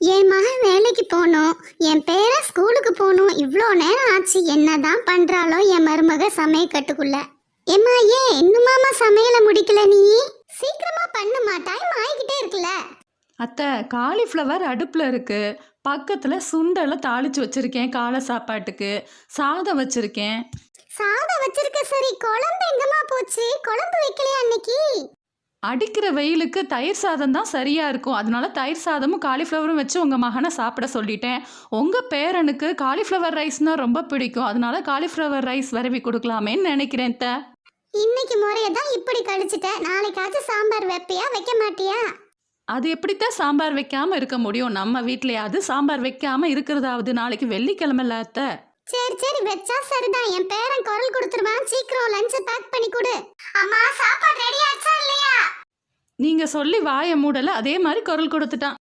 என் மகன் வேலைக்கு போகணும், என் பேரன் ஸ்கூலுக்கு போகணும். இவ்வளோ நேரம் ஆச்சு. என்னதான் பண்றாளோ என் மருமக சமையக்கட்டுக்குள்ள. ஏம்மா, ஏன் இன்னுமாமா சமையலை முடிக்கல நீ? சீக்கிரமா பண்ணுமா, டைம் ஆகிக்கிட்டே இருக்குல்ல. அத்தை, காலிஃப்ளவர் அடுப்பில் இருக்குது. பக்கத்தில் சுண்டலை தாளித்து வச்சுருக்கேன். காலை சாப்பாட்டுக்கு சாதம் வச்சுருக்கேன். சாதம் வச்சிருக்க, சரி. குழம்பு எங்கம்மா போச்சு? குழம்பு வைக்கலையா அன்னைக்கு? அடிக்கிற வெயிலுக்கு தயிர் சாதம் தான் சரியாக இருக்கும். அதனால தயிர் சாதமும் காலிஃப்ளவரும் வச்சு உங்கள் மகனை சாப்பிட சொல்லிட்டேன். உங்கள் பேரனுக்கு காலிஃப்ளவர் ரைஸ்னால் ரொம்ப பிடிக்கும். அதனால காலிஃப்ளவர் ரைஸ் விரவி கொடுக்கலாமேன்னு நினைக்கிறேன். இன்னைக்கு முறையை தான் இப்படி கழிச்சிட்டேன். நாளைக்காச்சும் சாம்பார் வைப்பியா, வைக்க மாட்டியா? அது எப்படித்தான் சாம்பார் வைக்காமல் இருக்க முடியும்? நம்ம வீட்லையாவது சாம்பார் வைக்காமல் இருக்கிறதாவது. நாளைக்கு வெள்ளிக்கிழமை அத்தை. சரி சரி, வச்சா சரிதான். என் பேரன் குரல் கொடுத்துருவான். சீக்கிரம் லஞ்சை பேக் பண்ணி கொடு. அம்மா, சாப்பாடு ரெடி ஆச்சா இல்லையா? நீங்கள் சொல்லி வாயை மூடலை, அதே மாதிரி குரல் கொடுத்துட்டான்.